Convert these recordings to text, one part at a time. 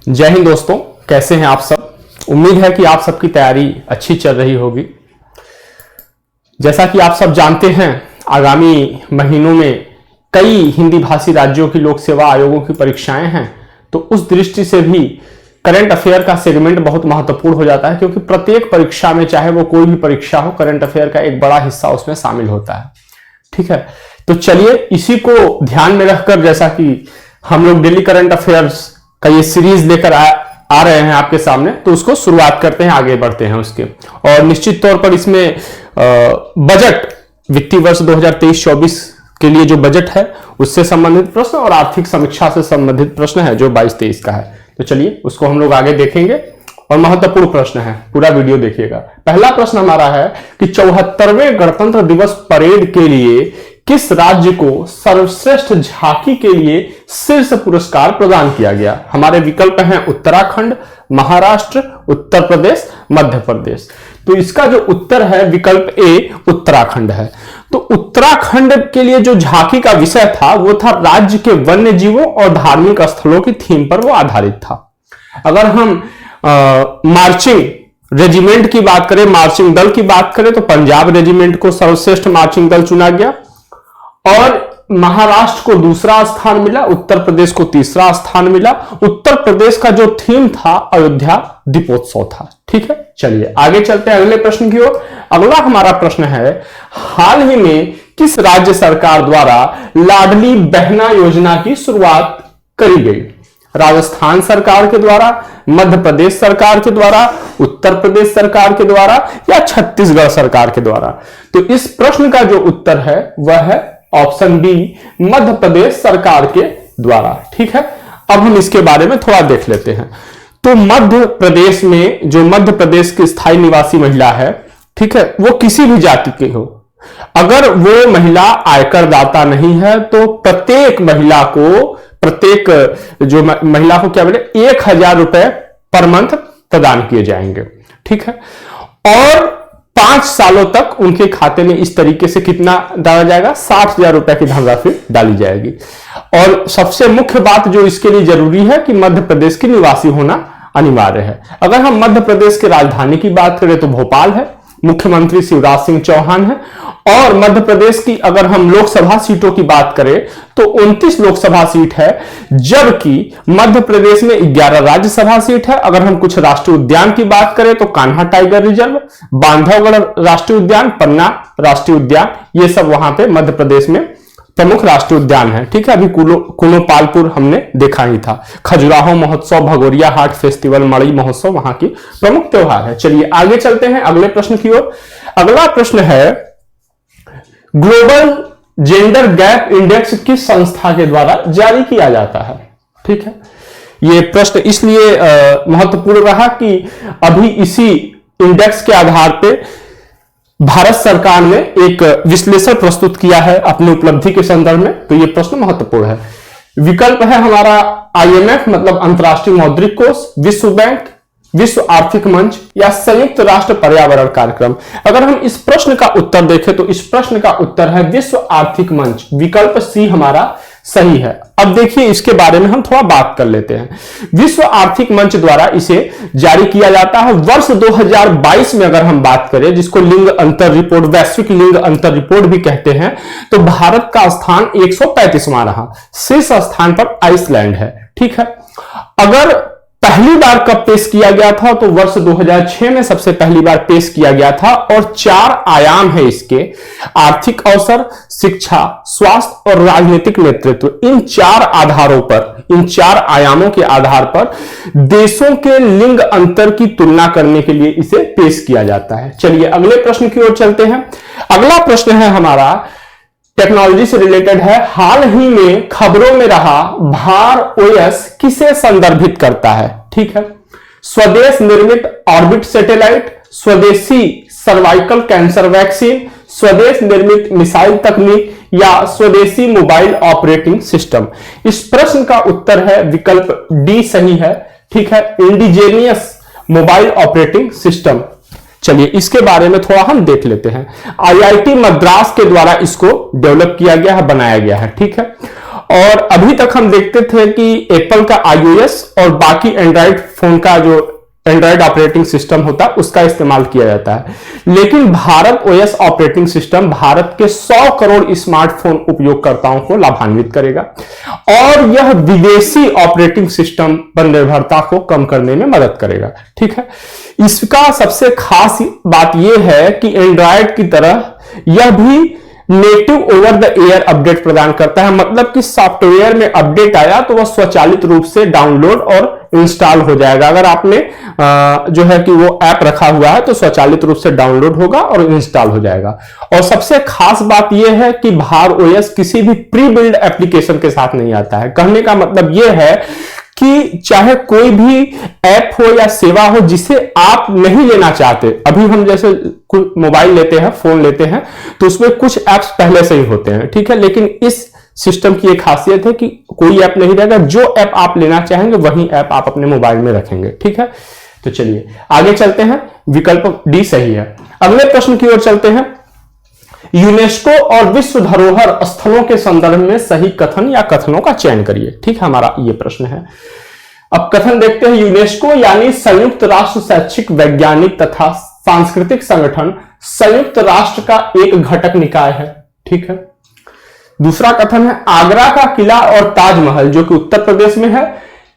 जय हिंद दोस्तों, कैसे हैं आप सब। उम्मीद है कि आप सबकी तैयारी अच्छी चल रही होगी। जैसा कि आप सब जानते हैं, आगामी महीनों में कई हिंदी भाषी राज्यों की लोक सेवा आयोगों की परीक्षाएं हैं, तो उस दृष्टि से भी करंट अफेयर का सेगमेंट बहुत महत्वपूर्ण हो जाता है, क्योंकि प्रत्येक परीक्षा में, चाहे वो कोई भी परीक्षा हो, करंट अफेयर का एक बड़ा हिस्सा उसमें शामिल होता है। ठीक है, तो चलिए इसी को ध्यान में रखकर, जैसा कि हम लोग डेली करंट अफेयर्स का ये सीरीज लेकर आ रहे हैं आपके सामने, तो उसको शुरुआत करते हैं, आगे बढ़ते हैं उसके। और निश्चित तौर पर इसमें बजट, वित्तीय वर्ष 2023-24 के लिए जो बजट है उससे संबंधित प्रश्न और आर्थिक समीक्षा से संबंधित प्रश्न है जो 22-23 का है। तो चलिए उसको हम लोग आगे देखेंगे, और महत्वपूर्ण प्रश्न है, पूरा वीडियो देखिएगा। पहला प्रश्न हमारा है कि 74वें गणतंत्र दिवस परेड के लिए किस राज्य को सर्वश्रेष्ठ झांकी के लिए शीर्ष पुरस्कार प्रदान किया गया। हमारे विकल्प हैं उत्तराखंड, महाराष्ट्र, उत्तर प्रदेश, मध्य प्रदेश। तो इसका जो उत्तर है विकल्प ए उत्तराखंड है। तो उत्तराखंड के लिए जो झांकी का विषय था वो था राज्य के वन्य जीवों और धार्मिक स्थलों की थीम पर वो आधारित था। अगर हम मार्चिंग रेजिमेंट की बात करें, मार्चिंग दल की बात करें, तो पंजाब रेजिमेंट को सर्वश्रेष्ठ मार्चिंग दल चुना गया, और महाराष्ट्र को दूसरा स्थान मिला, उत्तर प्रदेश को तीसरा स्थान मिला। उत्तर प्रदेश का जो थीम था अयोध्या दीपोत्सव था। ठीक है, चलिए आगे चलते हैं अगले प्रश्न की ओर। अगला हमारा प्रश्न है, हाल ही में किस राज्य सरकार द्वारा लाडली बहना योजना की शुरुआत करी गई। राजस्थान सरकार के द्वारा, मध्य प्रदेश सरकार के द्वारा, उत्तर प्रदेश सरकार के द्वारा, या छत्तीसगढ़ सरकार के द्वारा। तो इस प्रश्न का जो उत्तर है वह है ऑप्शन बी, मध्य प्रदेश सरकार के द्वारा। ठीक है, अब हम इसके बारे में थोड़ा देख लेते हैं। तो मध्य प्रदेश में जो मध्य प्रदेश की स्थायी निवासी महिला है, ठीक है, वो किसी भी जाति की हो, अगर वो महिला आयकर दाता नहीं है तो प्रत्येक महिला को क्या बोले 1000 रुपए पर मंथ प्रदान किए जाएंगे। ठीक है, और 5 सालों तक उनके खाते में इस तरीके से कितना डाला जाएगा, 60,000 रुपए की धनराशि डाली जाएगी। और सबसे मुख्य बात जो इसके लिए जरूरी है कि मध्य प्रदेश की निवासी होना अनिवार्य है। अगर हम मध्य प्रदेश की राजधानी की बात करें तो भोपाल है, मुख्यमंत्री शिवराज सिंह चौहान है। और मध्य प्रदेश की अगर हम लोकसभा सीटों की बात करें तो 29 लोकसभा सीट है, जबकि मध्य प्रदेश में 11 राज्यसभा सीट है। अगर हम कुछ राष्ट्रीय उद्यान की बात करें तो कान्हा टाइगर रिजर्व, बांधवगढ़ राष्ट्रीय उद्यान, पन्ना राष्ट्रीय उद्यान, ये सब वहां पे मध्य प्रदेश में प्रमुख राष्ट्रीय उद्यान है। ठीक है, अभी कुनोपालपुर हमने देखा ही था। खजुराहो महोत्सव, भगोरिया हाट फेस्टिवल, मड़ई महोत्सव वहां की प्रमुख त्योहार है। चलिए आगे चलते हैं अगले प्रश्न की ओर। अगला प्रश्न है, ग्लोबल जेंडर गैप इंडेक्स किस संस्था के द्वारा जारी किया जाता है। ठीक है, यह प्रश्न इसलिए महत्वपूर्ण रहा कि अभी इसी इंडेक्स के आधार पर भारत सरकार ने एक विश्लेषण प्रस्तुत किया है अपनी उपलब्धि के संदर्भ में, तो यह प्रश्न महत्वपूर्ण है। विकल्प है हमारा IMF मतलब अंतर्राष्ट्रीय मौद्रिक कोष, विश्व बैंक, विश्व आर्थिक मंच, या संयुक्त राष्ट्र पर्यावरण कार्यक्रम। अगर हम इस प्रश्न का उत्तर देखें तो इस प्रश्न का उत्तर है विश्व आर्थिक मंच, विकल्प सी हमारा सही है। अब देखिए इसके बारे में हम थोड़ा बात कर लेते हैं। विश्व आर्थिक मंच द्वारा इसे जारी किया जाता है। वर्ष 2022 में अगर हम बात करें, जिसको लिंग अंतर रिपोर्ट, वैश्विक लिंग अंतर रिपोर्ट भी कहते हैं, तो भारत का स्थान 135वां रहा। शीर्ष स्थान पर आइसलैंड है। ठीक है, अगर पहली बार कब पेश किया गया था तो वर्ष 2006 में सबसे पहली बार पेश किया गया था, और 4 आयाम है इसके, आर्थिक अवसर, शिक्षा, स्वास्थ्य और राजनीतिक नेतृत्व। इन 4 आधारों पर, इन 4 आयामों के आधार पर देशों के लिंग अंतर की तुलना करने के लिए इसे पेश किया जाता है। चलिए अगले प्रश्न की ओर चलते हैं। अगला प्रश्न है हमारा, टेक्नोलॉजी से रिलेटेड है। हाल ही में खबरों में रहा भार OS किसे संदर्भित करता है। ठीक है, स्वदेश निर्मित ऑर्बिट सैटेलाइट, स्वदेशी सर्वाइकल कैंसर वैक्सीन, स्वदेश निर्मित मिसाइल तकनीक, या स्वदेशी मोबाइल ऑपरेटिंग सिस्टम। इस प्रश्न का उत्तर है विकल्प डी सही है। ठीक है, इंडिजेनियस मोबाइल ऑपरेटिंग सिस्टम। चलिए इसके बारे में थोड़ा हम देख लेते हैं। IIT मद्रास के द्वारा इसको डेवलप किया गया है, बनाया गया है। ठीक है, और अभी तक हम देखते थे कि एप्पल का iOS और बाकी एंड्रॉइड फोन का जो एंड्रॉइड ऑपरेटिंग सिस्टम होता है उसका इस्तेमाल किया जाता है, लेकिन Bharat OS operating system Bharat के 100 करोड़ स्मार्टफोन उपयोगकर्ताओं को लाभान्वित करेगा और यह विदेशी ऑपरेटिंग सिस्टम पर निर्भरता को कम करने में मदद करेगा। ठीक है, इसका सबसे खास बात यह है कि एंड्रॉइड की तरह यह भी native over the air update प्रदान करता है, मतलब कि सॉफ्टवेयर में अपडेट आया तो वह स्वचालित रूप से डाउनलोड और इंस्टॉल हो जाएगा। अगर आपने जो है कि वो ऐप रखा हुआ है तो स्वचालित रूप से डाउनलोड होगा और इंस्टॉल हो जाएगा। और सबसे खास बात यह है कि भार ओएस किसी भी प्री बिल्ड एप्लीकेशन के साथ नहीं आता है। कहने का मतलब यह है कि चाहे कोई भी ऐप हो या सेवा हो जिसे आप नहीं लेना चाहते, अभी हम जैसे मोबाइल लेते हैं, फोन लेते हैं, तो उसमें कुछ ऐप्स पहले से ही होते हैं। ठीक है, लेकिन इस सिस्टम की एक खासियत है कि कोई ऐप नहीं रहेगा, जो ऐप आप लेना चाहेंगे वही ऐप आप अपने मोबाइल में रखेंगे। ठीक है, तो चलिए आगे चलते हैं। विकल्प डी सही है। अगले प्रश्न की ओर चलते हैं। यूनेस्को और विश्व धरोहर स्थलों के संदर्भ में सही कथन या कथनों का चयन करिए। ठीक है, हमारा यह प्रश्न है। अब कथन देखते हैं। यूनेस्को यानी संयुक्त राष्ट्र शैक्षिक, वैज्ञानिक तथा सांस्कृतिक संगठन संयुक्त राष्ट्र का एक घटक निकाय है। ठीक है। दूसरा कथन है आगरा का किला और ताजमहल जो कि उत्तर प्रदेश में है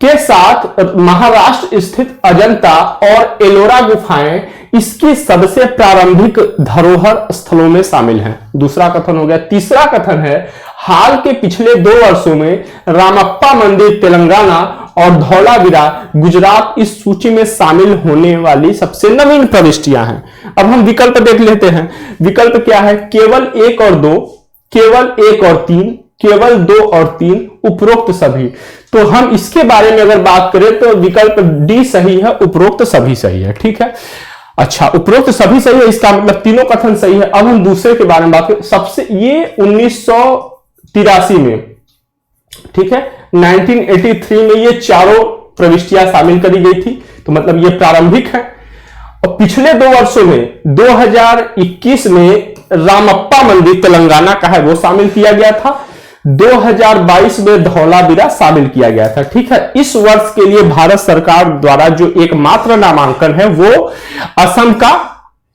के साथ महाराष्ट्र स्थित अजंता और एलोरा गुफाएं इसकी सबसे प्रारंभिक धरोहर स्थलों में शामिल हैं। दूसरा कथन हो गया। तीसरा कथन है हाल के पिछले 2 वर्षों में रामप्पा मंदिर तेलंगाना और धौलावीरा गुजरात इस सूची में शामिल होने वाली सबसे नवीन प्रविष्टियां हैं। अब हम विकल्प देख लेते हैं। विकल्प क्या है? केवल 1 और 2, केवल 1 और 3, केवल 2 और 3, उपरोक्त सभी। तो हम इसके बारे में अगर बात करें तो विकल्प डी सही है, उपरोक्त सभी सही है। ठीक है, अच्छा, उपरोक्त सभी सही है, इसका मतलब तीनों कथन सही है। अब हम दूसरे के बारे में बात करें। सबसे ये 1983 में, ठीक है, 1983 में ये चारों प्रविष्टियां शामिल करी गई थी, तो मतलब ये प्रारंभिक है। और पिछले 2 वर्षों में 2021 में रामप्पा मंदिर तेलंगाना का है वो शामिल किया गया था। 2022 में धौलावीरा शामिल किया गया था। ठीक है, इस वर्ष के लिए भारत सरकार द्वारा जो एकमात्र नामांकन है वो असम का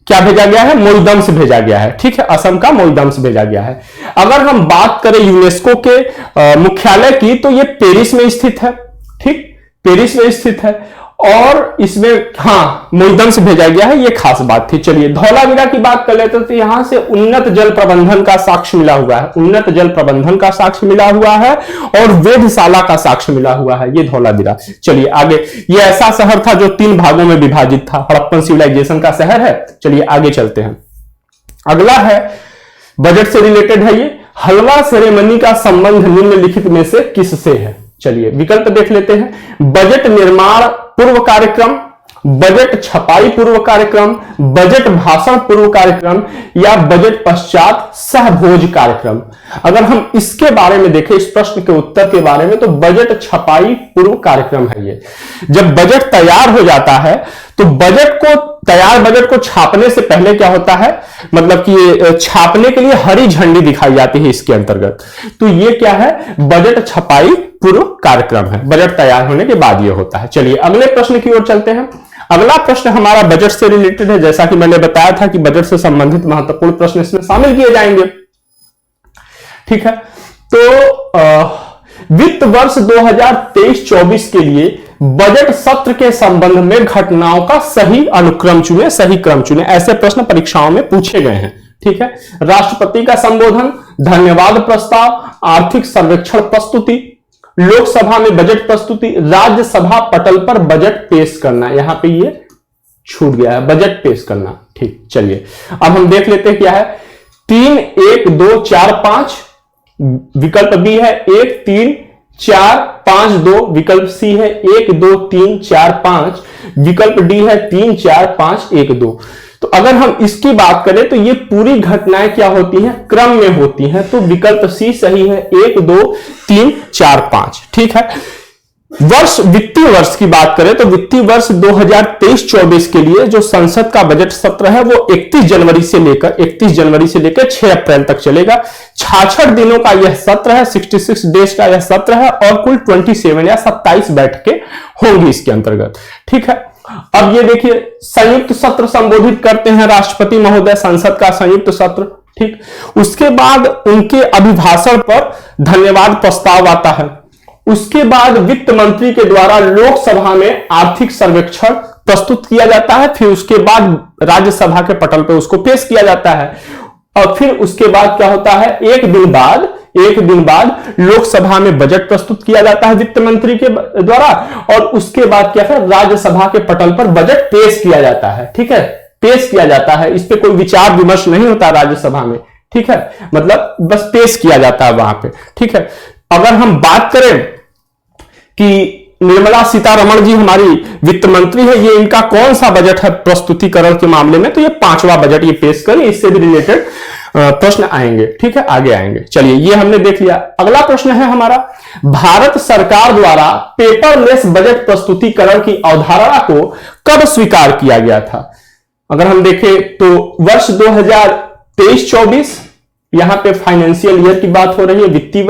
क्या भेजा गया है? मोईदम से भेजा गया है। ठीक है, असम का मोईदम से भेजा गया है। अगर हम बात करें यूनेस्को के मुख्यालय की तो ये पेरिस में स्थित है। ठीक, पेरिस में स्थित है और इसमें मोईदम से भेजा गया है, ये खास बात थी। चलिए धौलावीरा की बात कर लेते हैं। तो यहां से उन्नत जल प्रबंधन का साक्ष्य मिला हुआ है, उन्नत जल प्रबंधन का साक्ष्य मिला हुआ है और वेधशाला का साक्ष्य मिला हुआ है, ये धौलावीरा। चलिए आगे। ये ऐसा शहर था जो 3 भागों में विभाजित था, हड़प्पन सिविलाइजेशन का शहर है। चलिए आगे चलते हैं। अगला है बजट से रिलेटेड है। ये हलवा सेरेमनी का संबंध निम्नलिखित में से किससे है? चलिए विकल्प देख लेते हैं। बजट निर्माण पूर्व कार्यक्रम, बजट छपाई पूर्व कार्यक्रम, बजट भाषण पूर्व कार्यक्रम या बजट पश्चात सहभोज कार्यक्रम। अगर हम इसके बारे में देखें, इस प्रश्न के उत्तर के बारे में, तो बजट छपाई पूर्व कार्यक्रम है। ये जब बजट तैयार हो जाता है तो बजट को छापने से पहले क्या होता है, मतलब कि छापने के लिए हरी झंडी दिखाई जाती है इसके अंतर्गत। तो ये क्या है? बजट छपाई पूर्व कार्यक्रम है। बजट तैयार होने के बाद ये होता है। चलिए अगले प्रश्न की ओर चलते हैं। अगला प्रश्न हमारा बजट से रिलेटेड है। जैसा कि मैंने बताया था कि बजट से संबंधित महत्वपूर्ण प्रश्न इसमें शामिल किए जाएंगे। ठीक है, तो वित्त वर्ष 2023-24 के लिए बजट सत्र के संबंध में घटनाओं का सही अनुक्रम चुने, सही क्रम चुने। ऐसे प्रश्न परीक्षाओं में पूछे गए हैं। ठीक है, राष्ट्रपति का संबोधन, धन्यवाद प्रस्ताव, आर्थिक सर्वेक्षण प्रस्तुति, लोकसभा में बजट प्रस्तुति, राज्यसभा पटल पर बजट पेश करना। यहां पे ये छूट गया है, बजट पेश करना। ठीक, चलिए अब हम देख लेते हैं क्या है। 3, 1, 2, 4, 5 विकल्प बी है। 1, 3, 4, 5, 2 विकल्प सी है। 1, 2, 3, 4, 5 विकल्प डी है। 3, 4, 5, 1, 2। तो अगर हम इसकी बात करें तो ये पूरी घटनाएं क्या होती हैं? क्रम में होती हैं। तो विकल्प सी सही है। 1, 2, 3, 4, 5। ठीक है, वित्तीय वर्ष की बात करें तो वित्तीय वर्ष 2023-24 के लिए जो संसद का बजट सत्र है वो 31 जनवरी से लेकर 6 अप्रैल तक चलेगा। 66 दिनों का यह सत्र है, 66 डेज का यह सत्र है और कुल 27 या 27 बैठकें होंगी इसके अंतर्गत। ठीक है, अब ये देखिए संयुक्त सत्र संबोधित करते हैं राष्ट्रपति महोदय, संसद का संयुक्त सत्र। ठीक, उसके बाद उनके अभिभाषण पर धन्यवाद प्रस्ताव आता है। उसके बाद वित्त मंत्री के द्वारा लोकसभा में आर्थिक सर्वेक्षण प्रस्तुत किया जाता है, फिर उसके बाद राज्यसभा के पटल पर उसको पेश किया जाता है और फिर उसके बाद क्या होता है, एक दिन बाद लोकसभा में बजट प्रस्तुत किया जाता है वित्त मंत्री के द्वारा और उसके बाद क्या है, राज्यसभा के पटल पर बजट पेश किया जाता है। ठीक है, पेश किया जाता है, इस पे कोई विचार विमर्श नहीं होता राज्यसभा में। ठीक है, मतलब बस पेश किया जाता है वहां पे। ठीक है, अगर हम बात करें कि निर्मला सीतारमण जी हमारी वित्त मंत्री है, ये इनका कौन सा बजट है प्रस्तुतिकरण के मामले में, तो ये 5वां बजट ये पेश करें, इससे भी रिलेटेड प्रश्न आएंगे। ठीक है, आगे आएंगे। चलिए ये हमने देख लिया। अगला प्रश्न है हमारा, भारत सरकार द्वारा पेपरलेस बजट प्रस्तुतिकरण की अवधारणा को कब स्वीकार किया गया था? अगर हम देखें तो वर्ष 2023-24, यहां पे फाइनेंशियल ईयर की बात हो रही है, वित्तीय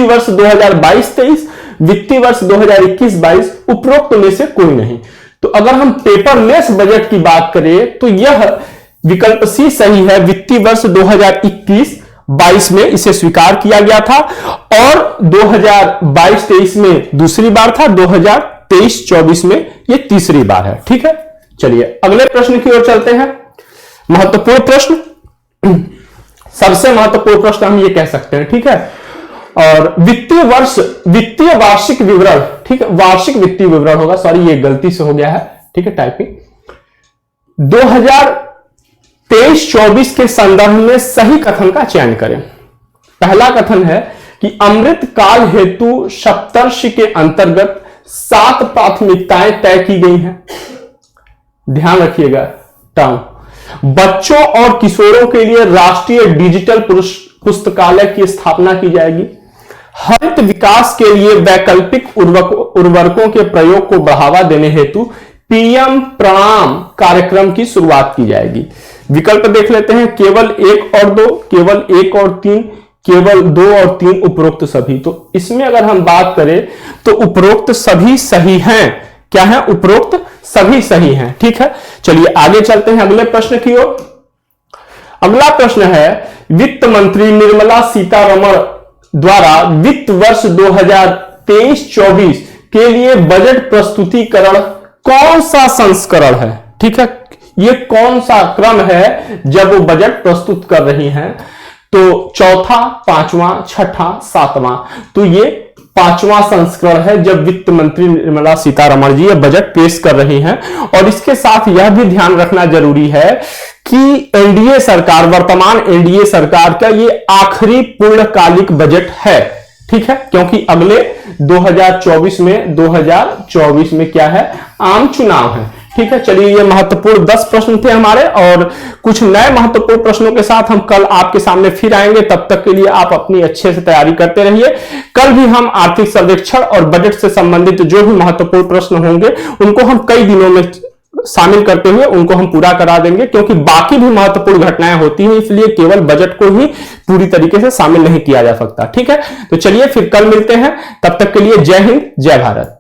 वर्ष 2022-23, वित्तीय वर्ष 2021-22, उपरोक्त में से कोई नहीं। तो अगर हम पेपरलेस बजट की बात करें तो यह विकल्प सी सही है, वित्तीय वर्ष 2021-22 में इसे स्वीकार किया गया था और 2022-23 में दूसरी बार था, 2023-24 में यह तीसरी बार है। ठीक है, चलिए अगले प्रश्न की ओर चलते हैं। महत्वपूर्ण प्रश्न, सबसे महत्वपूर्ण प्रश्न हम ये कह सकते हैं। ठीक है, और वित्तीय वार्षिक विवरण, ठीक है, वार्षिक वित्तीय विवरण होगा, सॉरी ये गलती से हो गया है। ठीक है, टाइपिंग 2023-24 के संदर्भ में सही कथन का चयन करें। पहला कथन है कि अमृत काल हेतु सप्तर्षि के अंतर्गत 7 प्राथमिकताएं तय की गई हैं। ध्यान रखिएगा टर्म, बच्चों और किशोरों के लिए राष्ट्रीय डिजिटल पुस्तकालय की स्थापना की जाएगी। हरित विकास के लिए वैकल्पिक उर्वरकों के प्रयोग को बढ़ावा देने हेतु पीएम प्रणाम कार्यक्रम की शुरुआत की जाएगी। विकल्प देख लेते हैं, केवल 1 और 2, केवल 1 और 3, केवल 2 और 3, उपरोक्त सभी। तो इसमें अगर हम बात करें तो उपरोक्त सभी सही हैं। क्या है? उपरोक्त सभी सही हैं। ठीक है, चलिए आगे चलते हैं अगले प्रश्न की ओर। अगला प्रश्न है, वित्त मंत्री निर्मला सीतारमण द्वारा वित्त वर्ष 2023-24 के लिए बजट प्रस्तुतिकरण कौन सा संस्करण है? ठीक है, ये कौन सा क्रम है जब वो बजट प्रस्तुत कर रही हैं? तो चौथा, 5वां, 6ठा, 7वां। तो ये 5वां संस्करण है जब वित्त मंत्री निर्मला सीतारमण जी ये बजट पेश कर रही हैं। और इसके साथ यह भी ध्यान रखना जरूरी है कि एनडीए सरकार, वर्तमान एनडीए सरकार का ये आखिरी पूर्णकालिक बजट है। ठीक है, क्योंकि अगले 2024 में क्या है? आम चुनाव है। ठीक है, चलिए ये महत्वपूर्ण 10 प्रश्न थे हमारे और कुछ नए महत्वपूर्ण प्रश्नों के साथ हम कल आपके सामने फिर आएंगे। तब तक के लिए आप अपनी अच्छे से तैयारी करते रहिए। कल भी हम आर्थिक सर्वेक्षण और बजट से संबंधित जो भी महत्वपूर्ण प्रश्न होंगे उनको हम कई दिनों में शामिल करते हुए उनको हम पूरा करा देंगे, क्योंकि बाकी भी महत्वपूर्ण घटनाएं होती हैं, इसलिए केवल बजट को ही पूरी तरीके से शामिल नहीं किया जा सकता। ठीक है, तो चलिए फिर कल मिलते हैं। तब तक के लिए जय हिंद, जय भारत।